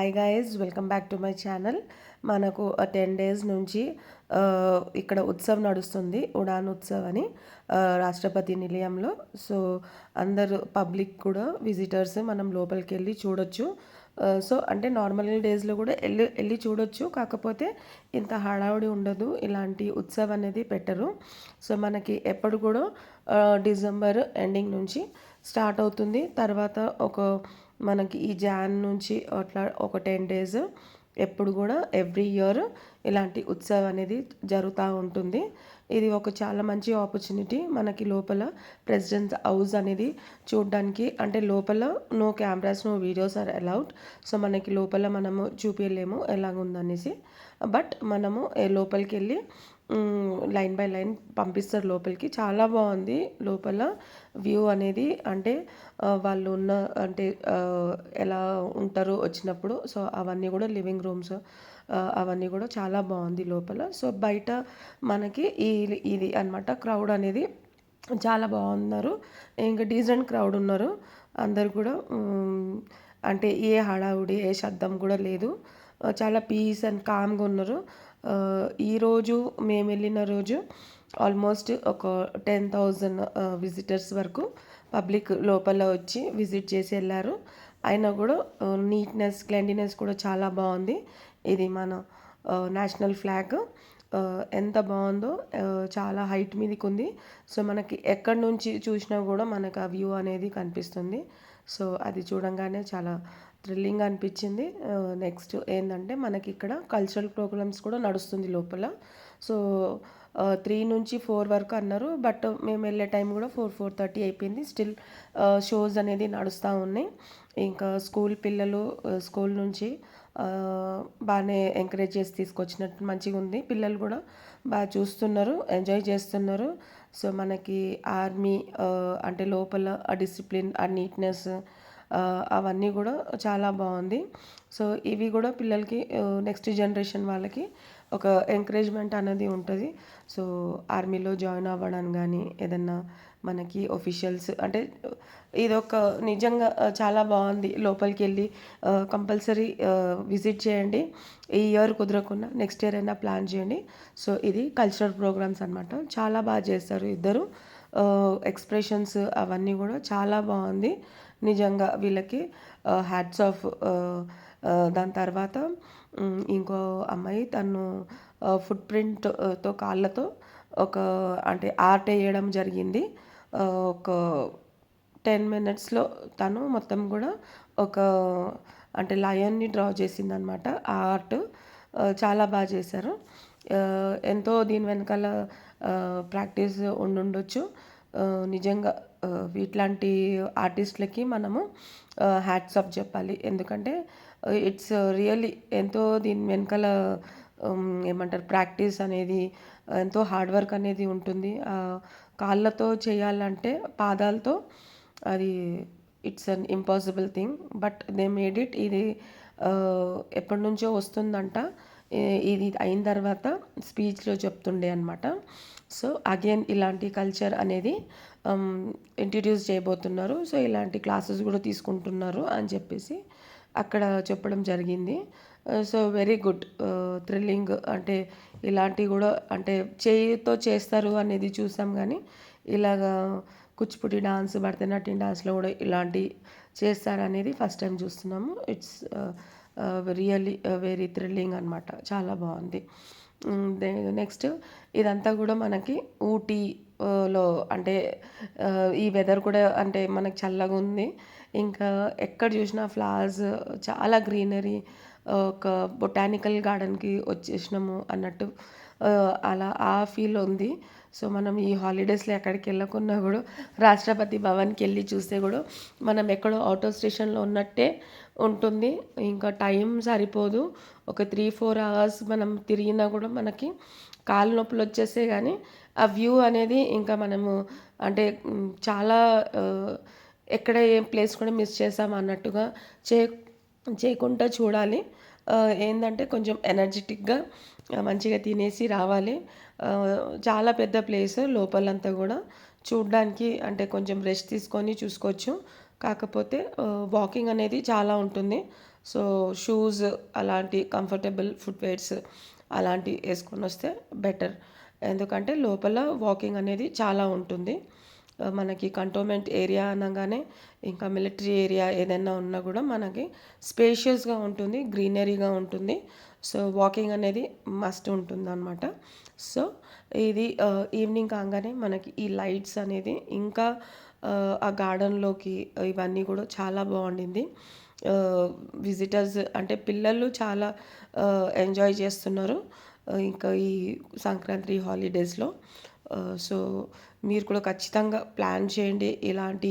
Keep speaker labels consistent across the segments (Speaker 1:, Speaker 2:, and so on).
Speaker 1: Hi guys, welcome back to my channel. మనకు 10 days నుంచి ఇక్కడ ఉత్సవ్ నడుస్తుంది, ఉడాన్ ఉత్సవ్ అని రాష్ట్రపతి నిలయంలో. సో అందరూ పబ్లిక్ కూడా విజిటర్స్ మనం లోపలికి వెళ్ళి చూడొచ్చు. సో అంటే నార్మల్ డేస్లో కూడా వెళ్ళి చూడొచ్చు, కాకపోతే ఇంత హడావుడి ఉండదు, ఇలాంటి ఉత్సవ్ అనేది పెట్టరు. సో మనకి ఎప్పుడు కూడా డిసెంబర్ ఎండింగ్ నుంచి స్టార్ట్ అవుతుంది. తర్వాత మనకి ఈ జాన్ నుంచి అట్లా ఒక 10 డేస్ ఎప్పుడు కూడా ఎవ్రీ ఇయర్ ఇలాంటి ఉత్సవం అనేది జరుగుతూ ఉంటుంది. ఇది ఒక చాలా మంచి ఆపర్చునిటీ మనకి. లోపల ప్రెసిడెంట్ హౌస్ అనేది చూడడానికి, అంటే లోపల no cameras, no videos are allowed. So మనకి లోపల మనము చూపించలేము ఎలాగుందనేసి, బట్ మనము లోపలికి వెళ్ళి లైన్ బై లైన్ పంపిస్తారు లోపలికి. చాలా బాగుంది లోపల వ్యూ అనేది. అంటే వాళ్ళు అంటే ఎలా ఉంటారు వచ్చినప్పుడు, సో అవన్నీ కూడా లివింగ్ రూమ్స్ అవన్నీ కూడా చాలా బాగుంది లోపల. సో బయట మనకి ఇది అనమాట, క్రౌడ్ అనేది చాలా బాగున్నారు, ఇంకా డీసెంట్ క్రౌడ్ ఉన్నారు అందరు కూడా. అంటే ఏ హడావుడి ఏ శబ్దం కూడా లేదు, చాలా పీస్ అండ్ కామ్గా ఉన్నారు. ఈరోజు మేము వెళ్ళిన రోజు ఆల్మోస్ట్ ఒక 10,000 విజిటర్స్ వరకు పబ్లిక్ లోపల వచ్చి విజిట్ చేసి వెళ్ళారు. అయినా కూడా నీట్నెస్ క్లెన్లీనెస్ కూడా చాలా బాగుంది. ఇది మన నేషనల్ ఫ్లాగ్ ఎంత బాగుందో, చాలా హైట్ మీదకి ఉంది. సో మనకి ఎక్కడి నుంచి చూసినా కూడా మనకు ఆ వ్యూ అనేది కనిపిస్తుంది. సో అది చూడంగానే చాలా థ్రిల్లింగ్ అనిపించింది. నెక్స్ట్ ఏంటంటే మనకి ఇక్కడ కల్చరల్ ప్రోగ్రామ్స్ కూడా నడుస్తుంది లోపల. సో 3 నుంచి 4 వరకు అన్నారు, బట్ మేము వెళ్ళే టైం కూడా 4:30 అయిపోయింది. స్టిల్ షోస్ అనేది నడుస్తూ ఉన్నాయి. ఇంకా స్కూల్ పిల్లలు స్కూల్ నుంచి బాగానే ఎంకరేజ్ చేసి తీసుకొచ్చినట్టు మంచిగా ఉంది. పిల్లలు కూడా బాగా చూస్తున్నారు, ఎంజాయ్ చేస్తున్నారు. సో మనకి ఆర్మీ అంటే లోపల ఆ డిసిప్లిన్, ఆ నీట్నెస్ అవన్నీ కూడా చాలా బాగుంది. సో ఇవి కూడా పిల్లలకి నెక్స్ట్ జనరేషన్ వాళ్ళకి ఒక ఎంకరేజ్మెంట్ అనేది ఉంటుంది. సో ఆర్మీలో జాయిన్ అవ్వడం కానీ ఏదన్నా మనకి ఒఫీషియల్స్ అంటే ఇదొక నిజంగా చాలా బాగుంది. లోపలికి వెళ్ళి కంపల్సరీ విజిట్ చేయండి. ఈ ఇయర్ కుదరకుండా నెక్స్ట్ ఇయర్ అయినా ప్లాన్ చేయండి. సో ఇది కల్చరల్ ప్రోగ్రామ్స్ అనమాట, చాలా బాగా చేస్తారు ఇద్దరు. ఎక్స్ప్రెషన్స్ అవన్నీ కూడా చాలా బాగుంది నిజంగా. వీళ్ళకి హ్యాట్స్ ఆఫ్. దాని తర్వాత ఇంకో అమ్మాయి తను ఫుట్ ప్రింట్తో కాళ్ళతో ఒక అంటే ఆర్ట్ వేయడం జరిగింది. ఒక 10 మినిట్స్లో తను మొత్తం కూడా ఒక అంటే లయన్ని డ్రా చేసిందనమాట. ఆ ఆర్ట్ చాలా బాగా చేశారు. ఎంతో దీని వెనకాల ప్రాక్టీస్ ఉండుండొచ్చు. నిజంగా ఇట్లాంటి ఆర్టిస్టులకి మనము హ్యాట్స్ ఆఫ్ చెప్పాలి. ఎందుకంటే ఇట్స్ రియల్లీ ఎంతో దీని వెనకాల ఏమంటారు ప్రాక్టీస్ అనేది, ఎంతో హార్డ్ వర్క్ అనేది ఉంటుంది. కాళ్ళతో చేయాలంటే పాదాలతో అది it's an impossible thing, but they made it. ఇది ఎప్పటి నుంచో వస్తుందంట. ఇది అయిన తర్వాత స్పీచ్లో చెప్తుండే అనమాట. సో అగైన్ ఇలాంటి కల్చర్ అనేది ఇంట్రడ్యూస్ చేయబోతున్నారు. సో ఇలాంటి క్లాసెస్ కూడా తీసుకుంటున్నారు అని చెప్పేసి అక్కడ చెప్పడం జరిగింది. So very good, thrilling. అంటే ఇలాంటివి కూడా అంటే చేయితో చేస్తారు అనేది చూసాం, కానీ ఇలాగా కూచిపూడి డాన్స్, భరతనాట్యం డాన్స్లో కూడా ఇలాంటి చేస్తారనేది ఫస్ట్ టైం చూస్తున్నాము. ఇట్స్ రియల్లీ వెరీ థ్రిల్లింగ్ అనమాట, చాలా బాగుంది. నెక్స్ట్ ఇదంతా కూడా మనకి ఊటీలో అంటే ఈ వెదర్ కూడా అంటే మనకు చల్లగా ఉంది. ఇంకా ఎక్కడ చూసినా ఫ్లవర్స్, చాలా గ్రీనరీ, ఒక బొటానికల్ గార్డెన్కి వచ్చేసినాము అన్నట్టు అలా ఆ ఫీల్ ఉంది. సో మనం ఈ హాలిడేస్లో ఎక్కడికి వెళ్ళకున్నా కూడా రాష్ట్రపతి భవన్కి వెళ్ళి చూస్తే కూడా మనం ఎక్కడో ఆటో స్టేషన్లో ఉన్నట్టే ఉంటుంది. ఇంకా టైం సరిపోదు, ఒక 3-4 అవర్స్ మనం తిరిగినా కూడా మనకి కాలు నొప్పులు వచ్చేస్తే కానీ ఆ వ్యూ అనేది ఇంకా మనము అంటే చాలా ఎక్కడ ఏం ప్లేస్ కూడా మిస్ చేసాం అన్నట్టుగా చేయకుండా చూడాలి. ఏంటంటే కొంచెం ఎనర్జెటిక్గా మంచిగా తినేసి రావాలి. చాలా పెద్ద ప్లేస్ లోపలంతా కూడా చూడడానికి, అంటే కొంచెం రెస్ట్ తీసుకొని చూసుకోవచ్చు. కాకపోతే వాకింగ్ అనేది చాలా ఉంటుంది. సో షూస్ అలాంటి కంఫర్టబుల్ ఫుట్వేర్స్ అలాంటివి వేసుకొని వస్తే బెటర్. ఎందుకంటే లోపల వాకింగ్ అనేది చాలా ఉంటుంది. మనకి కంటోన్మెంట్ ఏరియా అనగానే ఇంకా మిలిటరీ ఏరియా ఏదైనా ఉన్నా కూడా మనకి స్పేషియస్గా ఉంటుంది, గ్రీనరీగా ఉంటుంది. సో వాకింగ్ అనేది మస్ట్ ఉంటుందన్నమాట. సో ఇది ఈవినింగ్ కాగానే మనకి ఈ లైట్స్ అనేది ఇంకా ఆ గార్డెన్లోకి ఇవన్నీ కూడా చాలా బాగుండింది. విజిటర్స్ అంటే పిల్లలు చాలా ఎంజాయ్ చేస్తున్నారు ఇంకా ఈ సంక్రాంతి హాలిడేస్లో. సో మీరు కూడా ఖచ్చితంగా ప్లాన్ చేయండి ఇలాంటి.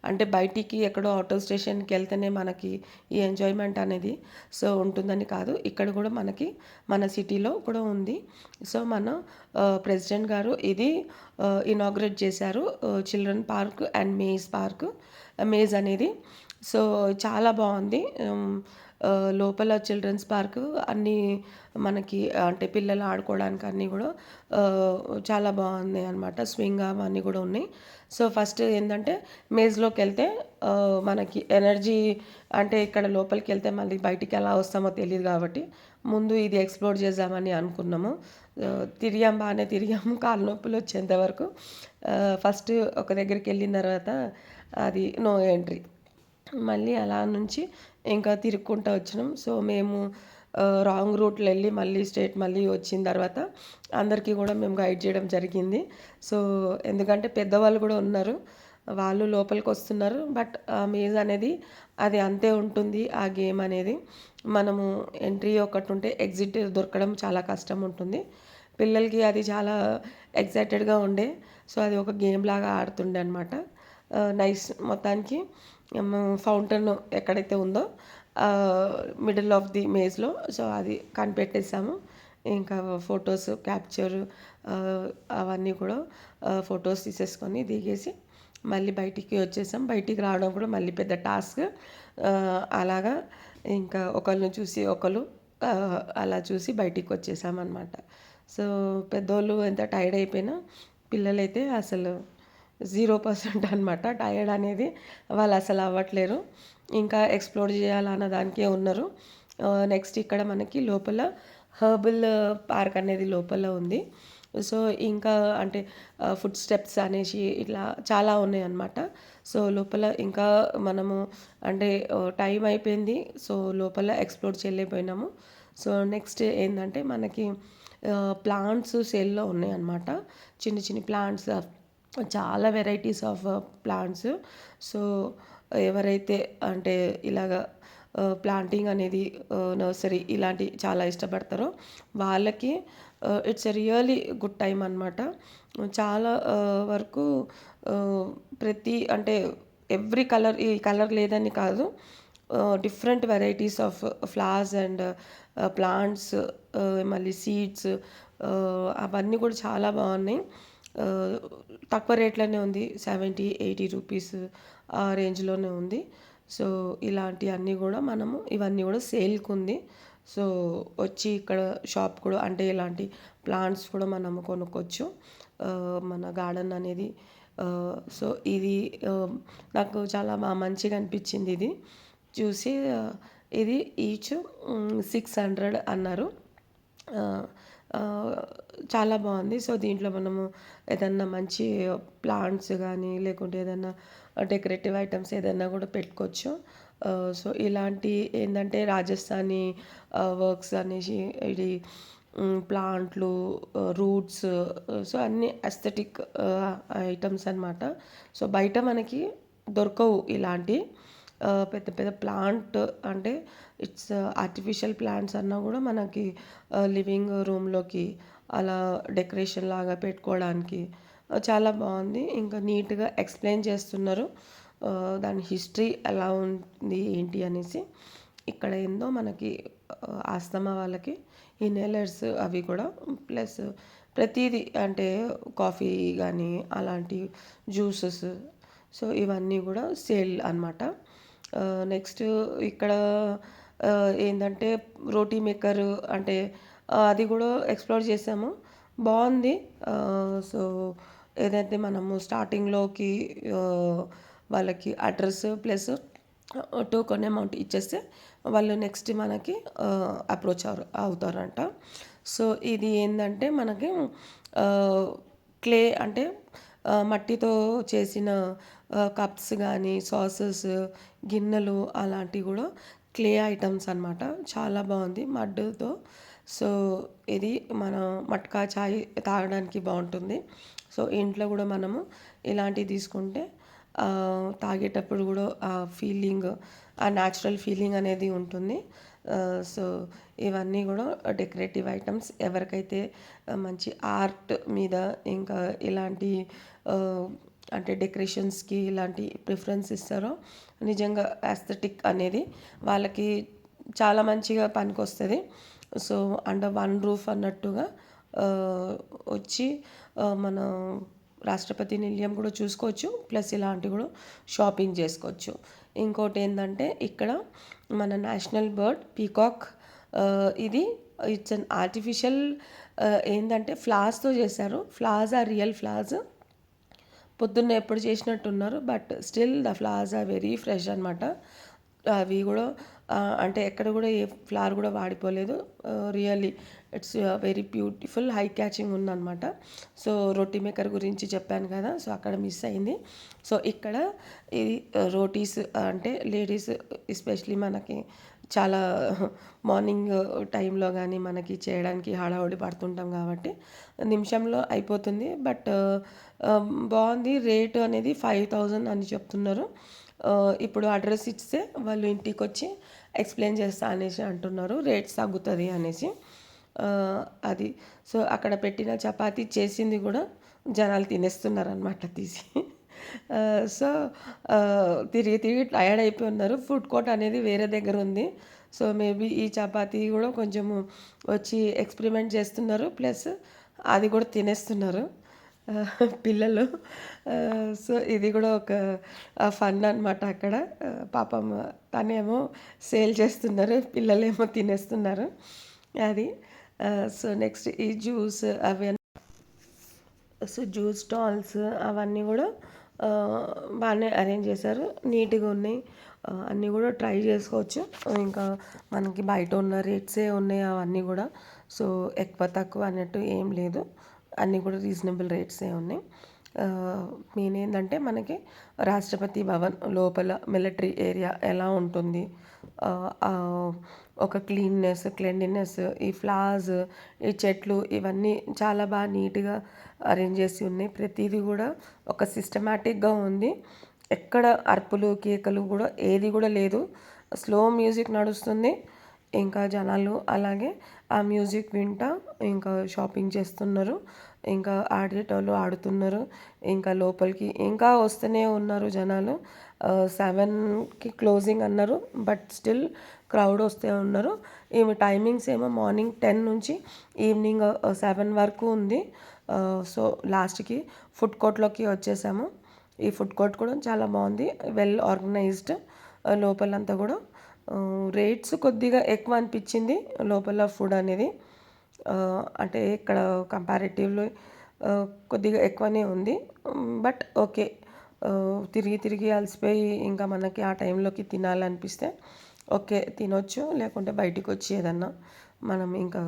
Speaker 1: అంటే బయటికి ఎక్కడో ఆటో స్టేషన్కి వెళ్తేనే మనకి ఈ ఎంజాయ్మెంట్ అనేది సో ఉంటుందని కాదు, ఇక్కడ కూడా మనకి మన సిటీలో కూడా ఉంది. సో మన ప్రెసిడెంట్ గారు ఇది ఇనాగ్రేట్ చేశారు, చిల్డ్రన్ పార్క్ అండ్ మేజ్ అనేది. సో చాలా బాగుంది. లోపల చిల్డ్రన్స్ పార్క్ అన్నీ మనకి అంటే పిల్లలు ఆడుకోవడానికి అన్నీ కూడా చాలా బాగున్నాయి అనమాట. స్వింగ్ అవన్నీ కూడా ఉన్నాయి. సో ఫస్ట్ ఏంటంటే మేజ్లోకి వెళ్తే మనకి ఎనర్జీ అంటే ఇక్కడ లోపలికి వెళ్తే మళ్ళీ బయటికి ఎలా వస్తామో తెలియదు కాబట్టి ముందు ఇది ఎక్స్ప్లోర్ చేద్దామని అనుకున్నాము. బాగానే తిరిగాము కాలు నొప్పులు వచ్చేంత వరకు. ఫస్ట్ ఒక దగ్గరికి వెళ్ళిన తర్వాత అది నో ఎంట్రీ, మళ్ళీ అలా నుంచి ఇంకా తిరుక్కుంటూ వచ్చినాం. సో మేము రాంగ్ రూట్లో వెళ్ళి మళ్ళీ వచ్చిన తర్వాత అందరికీ కూడా మేము గైడ్ చేయడం జరిగింది. సో ఎందుకంటే పెద్దవాళ్ళు కూడా ఉన్నారు, వాళ్ళు లోపలికి వస్తున్నారు. బట్ మేజ్ అనేది అది అంతే ఉంటుంది ఆ గేమ్ అనేది. మనము ఎంట్రీ ఒకటి ఉంటే ఎగ్జిట్ దొరకడం చాలా కష్టం ఉంటుంది. పిల్లలకి అది చాలా ఎక్సైటెడ్గా ఉండే. సో అది ఒక గేమ్ లాగా ఆడుతుండే అనమాట. నైస్. మొత్తానికి ఫౌంటైన్ ఎక్కడైతే ఉందో మిడిల్ ఆఫ్ ది మేజ్లో సో అది కనిపెట్టేసాము. ఇంకా ఫొటోస్ క్యాప్చర్ అవన్నీ కూడా ఫొటోస్ తీసేసుకొని దిగేసి మళ్ళీ బయటికి వచ్చేసాం. బయటికి రావడం కూడా మళ్ళీ పెద్ద టాస్క్. అలాగా ఇంకా ఒకళ్ళని చూసి ఒకళ్ళు అలా చూసి బయటికి వచ్చేసామన్నమాట. సో పెద్దోళ్ళు ఎంత టైర్డ్ అయిపోయినా పిల్లలైతే అసలు 0% అనమాట. టైర్డ్ అనేది వాళ్ళు అసలు అవ్వట్లేరు, ఇంకా ఎక్స్ప్లోర్ చేయాలన్న దానికే ఉన్నారు. నెక్స్ట్ ఇక్కడ మనకి లోపల హర్బల్ పార్క్ అనేది లోపల ఉంది. సో ఇంకా అంటే ఫుడ్ స్టెప్స్ అనేసి ఇట్లా చాలా ఉన్నాయి అన్నమాట. సో లోపల ఇంకా మనము అంటే టైం అయిపోయింది, సో లోపల ఎక్స్ప్లోర్ చేయలేకపోయినాము. సో నెక్స్ట్ ఏంటంటే మనకి ప్లాంట్స్ సేల్లో ఉన్నాయి అన్నమాట. చిన్న చిన్న ప్లాంట్స్, చాలా వెరైటీస్ ఆఫ్ ప్లాంట్స్. సో ఎవరైతే అంటే ఇలాగ ప్లాంటింగ్ అనేది నర్సరీ ఇలాంటి చాలా ఇష్టపడతారో వాళ్ళకి it's a really good time అనమాట. చాలా వరకు ప్రతి అంటే ఎవ్రీ కలర్, ఈ కలర్ లేదని కాదు, different varieties of flowers and plants, మళ్ళీ సీడ్స్, అవన్నీ కూడా చాలా బాగున్నాయి. తక్కువ రేట్లోనే ఉంది, 70-80 రూపీస్ ఆ రేంజ్లోనే ఉంది. సో ఇలాంటివన్నీ కూడా మనము ఇవన్నీ కూడా సేల్కి ఉంది. సో వచ్చి ఇక్కడ షాప్ కూడా అంటే ఇలాంటి ప్లాంట్స్ కూడా మనము కొనుక్కోవచ్చు మన గార్డెన్ అనేది. సో ఇది నాకు చాలా మంచిగా అనిపించింది ఇది చూసి. ఇది ఈచ్ 600 అన్నారు. చాలా బాగుంది. సో దీంట్లో మనము ఏదన్నా మంచి ప్లాంట్స్ కానీ లేకుంటే ఏదన్నా డెకరేటివ్ ఐటమ్స్ ఏదైనా కూడా పెట్టుకోవచ్చు. సో ఇలాంటి ఏంటంటే రాజస్థానీ వర్క్స్ అనేసి ఇది ప్లాంట్లు, రూట్స్, సో అన్ని అస్థెటిక్ ఐటమ్స్ అనమాట. సో బయట మనకి దొరకవు ఇలాంటి పెద్ద పెద్ద ప్లాంట్ అంటే ఇట్స్ ఆర్టిఫిషియల్ ప్లాంట్స్ అన్నా కూడా మనకి లివింగ్ రూమ్లోకి అలా డెకరేషన్ లాగా పెట్టుకోవడానికి చాలా బాగుంది. ఇంకా నీట్గా ఎక్స్ప్లెయిన్ చేస్తున్నారు దాని హిస్టరీ ఎలా ఉంది ఏంటి అనేసి. ఇక్కడ ఏందో మనకి ఆస్తమా వాళ్ళకి ఇన్హేలర్స్ అవి కూడా ప్లస్ ప్రతిదీ అంటే కాఫీ కానీ అలాంటి జ్యూసెస్, సో ఇవన్నీ కూడా సేల్ అనమాట. నెక్స్ట్ ఇక్కడ ఏంటంటే రోటీ మేకర్ అంటే అది కూడా ఎక్స్ప్లోర్ చేసాము, బాగుంది. సో ఏదైతే మనము స్టార్టింగ్లోకి వాళ్ళకి అడ్రస్ ప్లస్ టోకెన్ అమౌంట్ ఇచ్చేస్తే వాళ్ళు నెక్స్ట్ మనకి అప్రోచ్ అవుతారంట. సో ఇది ఏంటంటే మనకి క్లే అంటే మట్టితో చేసిన కప్స్ కానీ సాసెస్ గిన్నెలు అలాంటివి కూడా క్లే ఐటమ్స్ అనమాట. చాలా బాగుంది మడ్డుతో. సో ఇది మన మట్కా చాయ్ తాగడానికి బాగుంటుంది. సో ఇంట్లో కూడా మనము ఇలాంటివి తీసుకుంటే తాగేటప్పుడు కూడా ఆ ఫీలింగ్ ఆ న్యాచురల్ ఫీలింగ్ అనేది ఉంటుంది. సో ఇవన్నీ కూడా డెకరేటివ్ ఐటమ్స్ ఎవరికైతే మంచి ఆర్ట్ మీద ఇంకా ఇలాంటి అంటే డెకరేషన్స్కి ఇలాంటి ప్రిఫరెన్స్ ఇస్తారో నిజంగా యాస్థెటిక్ అనేది వాళ్ళకి చాలా మంచిగా పనికొస్తుంది. సో అండర్ వన్ రూఫ్ అన్నట్టుగా వచ్చి మన రాష్ట్రపతి నిలయం కూడా చూసుకోవచ్చు. ప్లస్ ఇలాంటివి కూడా షాపింగ్ చేసుకోవచ్చు. ఇంకోటి ఏంటంటే ఇక్కడ మన నేషనల్ బర్డ్ పీకాక్. ఇది ఇట్స్ అన్ ఆర్టిఫిషియల్ ఏంటంటే ఫ్లవర్స్తో చేశారు. Flowers are real flowers. పొద్దున్న ఎప్పుడు చేసినట్టున్నారు but still the flowers are very fresh అనమాట. అవి కూడా అంటే ఎక్కడ కూడా ఏ ఫ్లవర్ కూడా వాడిపోలేదు. Really it's very beautiful eye catching ఉందన్నమాట. సో రోటీ మేకర్ గురించి చెప్పాను కదా, సో అక్కడ మిస్ అయింది. సో ఇక్కడ ఇది రోటీస్ అంటే లేడీస్ ఎస్పెషలీ మనకి చాలా మార్నింగ్ టైంలో కానీ మనకి చేయడానికి హడావుడి పడుతుంటాం కాబట్టి నిమిషంలో అయిపోతుంది. బట్ బాగుంది. రేటు అనేది 5,000 అని చెప్తున్నారు. ఇప్పుడు అడ్రస్ ఇస్తే వాళ్ళు ఇంటికి వచ్చి ఎక్స్ప్లెయిన్ చేస్తా అనేసి అంటున్నారు, రేట్స్ తగ్గుతుంది అనేసి. అది సో అక్కడ పెట్టిన చపాతీ చేసింది కూడా జనాలు తినేస్తున్నారు అనమాట తీసి. సో తిరిగి తిరిగి టయర్డ్ అయిపోయి ఉన్నారు. ఫుడ్ కోర్ట్ అనేది వేరే దగ్గర ఉంది. సో మేబీ ఈ చపాతీ కూడా కొంచెము వచ్చి ఎక్స్పెరిమెంట్ చేస్తున్నారు. ప్లస్ అది కూడా తినేస్తున్నారు పిల్లలు. సో ఇది కూడా ఒక ఫన్ అనమాట అక్కడ. పాపం తనేమో సేల్ చేస్తున్నారు, పిల్లలేమో తినేస్తున్నారు. అది సో నెక్స్ట్ ఈ జ్యూస్ అవి సో జ్యూస్ స్టాల్స్ అవన్నీ కూడా బాగానే అరేంజ్ చేశారు, నీట్గా ఉన్నాయి. అన్నీ కూడా ట్రై చేసుకోవచ్చు. ఇంకా మనకి బయట ఉన్న రేట్సే ఉన్నాయి అవన్నీ కూడా. సో ఎక్కువ తక్కువ అన్నట్టు ఏం లేదు, అన్నీ కూడా రీజనబుల్ రేట్సే ఉన్నాయి. మెయిన్ ఏంటంటే మనకి రాష్ట్రపతి భవన్ లోపల మిలిటరీ ఏరియా ఎలా ఉంటుంది, ఒక క్లెన్లీనెస్, ఈ ఫ్లవర్స్, ఈ చెట్లు ఇవన్నీ చాలా బాగా నీట్గా అరేంజ్ చేసి ఉన్నాయి. ప్రతిదీ కూడా ఒక సిస్టమేటిక్గా ఉంది. ఎక్కడ అరుపులు కేకలు కూడా ఏది కూడా లేదు. స్లో మ్యూజిక్ నడుస్తుంది. ఇంకా జనాలు అలాగే ఆ మ్యూజిక్ వింటా ఇంకా షాపింగ్ చేస్తున్నారు, ఇంకా ఆడేటోళ్ళు ఆడుతున్నారు, ఇంకా లోపలికి ఇంకా వస్తూనే ఉన్నారు జనాలు. 7కి క్లోజింగ్ అన్నారు బట్ స్టిల్ క్రౌడ్ వస్తూ ఉన్నారు. ఈమె టైమింగ్స్ ఏమో మార్నింగ్ 10 నుంచి ఈవినింగ్ 7 వరకు ఉంది. సో లాస్ట్కి ఫుడ్ కోర్ట్లోకి వచ్చేసాము. ఈ ఫుడ్ కోర్ట్ కూడా చాలా బాగుంది, వెల్ ఆర్గనైజ్డ్. లోపలంతా కూడా రేట్స్ కొద్దిగా ఎక్కువ అనిపించింది లోపల ఫుడ్ అనేది. అంటే ఇక్కడ కంపారిటివ్లీ కొద్దిగా ఎక్కువనే ఉంది. బట్ ఓకే, తిరిగి తిరిగి అలసిపోయి ఇంకా మనకి ఆ టైంలోకి తినాలనిపిస్తే ఓకే తినొచ్చు. లేకుంటే బయటికి వచ్చి ఏదన్నా మనం ఇంకా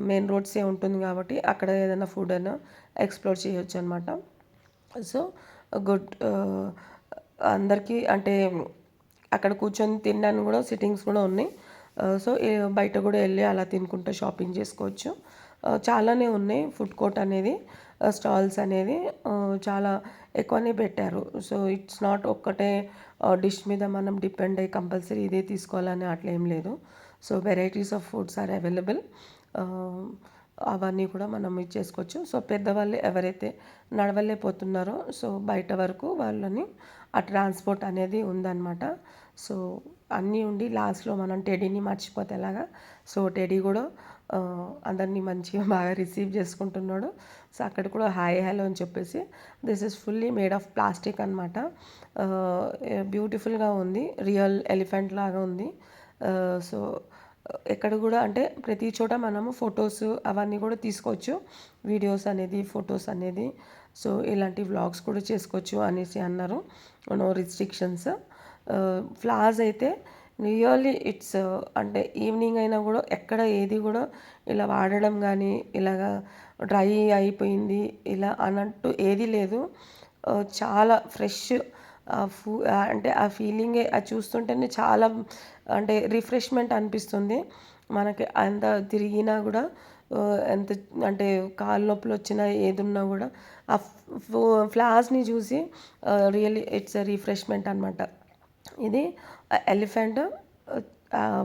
Speaker 1: మెయిన్ రోడ్సే ఉంటుంది కాబట్టి అక్కడ ఏదైనా ఫుడ్ అయినా ఎక్స్ప్లోర్ చేయొచ్చు అనమాట. So good. అందరికీ అంటే అక్కడ కూర్చొని తినడానికి కూడా సిట్టింగ్స్ కూడా ఉన్నాయి. సో బయట కూడా వెళ్ళి అలా తినుకుంటూ షాపింగ్ చేసుకోవచ్చు. చాలానే ఉన్నాయి ఫుడ్ కోర్ట్ అనేది. స్టాల్స్ అనేది చాలా ఎక్కువనే పెట్టారు. సో ఇట్స్ నాట్ ఒక్కటే డిష్ మీద మనం డిపెండ్ అయ్యి కంపల్సరీ ఇదే తీసుకోవాలని అట్లా ఏం లేదు. So varieties of foods are available. అవన్నీ కూడా మనం చేసుకోవచ్చు. సో పెద్దవాళ్ళు ఎవరైతే నడవలేకపోతున్నారో సో బయట వరకు వాళ్ళని ఆ ట్రాన్స్పోర్ట్ అనేది ఉందన్నమాట. సో అన్నీ ఉండి లాస్ట్లో మనం టెడీని మర్చిపోతే ఎలాగా. సో టెడీ కూడా అందరినీ మంచిగా బాగా రిసీవ్ చేసుకుంటున్నాడు. సో అక్కడ కూడా హాయ్ హలో అని చెప్పేసి. This is fully made of plastic అనమాట. బ్యూటిఫుల్గా ఉంది, రియల్ ఎలిఫెంట్ లాగా ఉంది. సో ఎక్కడ కూడా అంటే ప్రతి చోట మనము ఫొటోస్ అవన్నీ కూడా తీసుకోవచ్చు, వీడియోస్ అనేది ఫొటోస్ అనేది. సో ఇలాంటి వ్లాగ్స్ కూడా చేసుకోవచ్చు అనేసి అన్నారు, నో రిస్ట్రిక్షన్స్. ఫ్లవర్స్ అయితే రియల్లీ ఇట్స్ అంటే ఈవినింగ్ అయినా కూడా ఎక్కడ ఏది కూడా ఇలా వాడడం కానీ ఇలాగా డ్రై అయిపోయింది ఇలా అన్నట్టు ఏది లేదు. చాలా ఫ్రెష్ అంటే ఆ ఫీలింగే అది చూస్తుంటేనే చాలా అంటే రిఫ్రెష్మెంట్ అనిపిస్తుంది. మనకి ఎంత తిరిగినా కూడా ఎంత అంటే కాళ్ళు నొప్పులు వచ్చినా ఏదున్నా కూడా ఆ ఫ్లవర్స్ని చూసి రియల్లీ ఇట్స్ రిఫ్రెష్మెంట్ అనమాట. ఇది ఎలిఫెంట్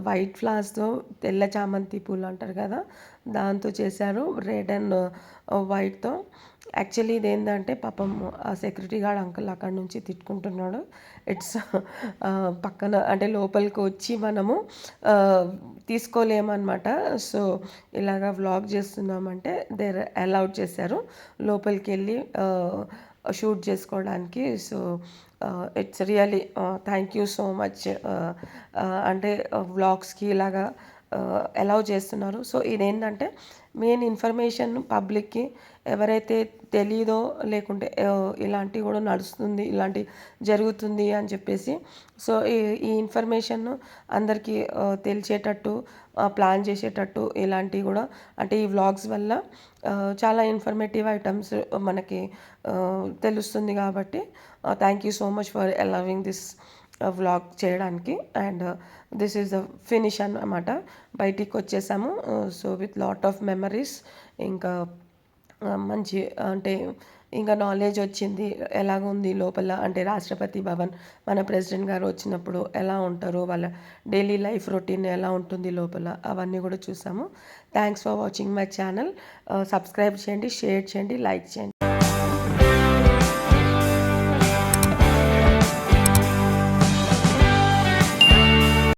Speaker 1: వైట్ ఫ్లవర్స్‌తో తెల్ల చామంతి పూలు అంటారు కదా! దాంతో చేశారు. రెడ్ అండ్ వైట్‌తో. యాక్చువల్లీ ఇదేందంటే పాపం ఆ సెక్యూరిటీ గార్డ్ అంకుల్ అక్కడి నుంచి తిట్టుకుంటున్నాడు. ఇట్స్ పక్కన అంటే లోపలికి వచ్చి మనము తీసుకోలేమనమాట. సో, ఇలాగ వ్లాగ్ చేస్తున్నామంటే అలౌడ్ చేశారు. లోపలికెళ్ళి షూట్ చేసుకోవడానికి. So, it's really thank you so much. అంటే వ్లాగ్స్‌కి ఇలాగా అలౌ చేస్తున్నారు. సో, ఇదేంటంటే మెయిన్ ఇన్ఫర్మేషన్ పబ్లిక్‌కి ఎవరైతే తెలీదో లేకుంటే ఇలాంటివి కూడా నడుస్తుంది, ఇలాంటి జరుగుతుంది అని చెప్పేసి సో, ఈ ఇన్ఫర్మేషన్ అందరికీ తెలిసేటట్టు ప్లాన్ చేసేటట్టు ఇలాంటివి కూడా అంటే ఈ వ్లాగ్స్ వల్ల చాలా ఇన్ఫర్మేటివ్ ఐటమ్స్ మనకి తెలుస్తుంది కాబట్టి thank you so much for allowing this vlog చేయడానికి. And this is the finish అన్నమాట. బయటికి వచ్చేసాము. So with lot of memories ఇంకా మంచి అంటే ఇంకా నాలెడ్జ్ వచ్చింది. ఎలాగుంది లోపల అంటే రాష్ట్రపతి భవన్ మన ప్రెసిడెంట్ గారు వచ్చినప్పుడు ఎలా ఉంటారు, వాళ్ళ డైలీ లైఫ్ రొటీన్ ఎలా ఉంటుంది లోపల అవన్నీ కూడా చూసాము. Thanks for watching my channel. Subscribe చేయండి, షేర్ చేయండి, లైక్ చేయండి.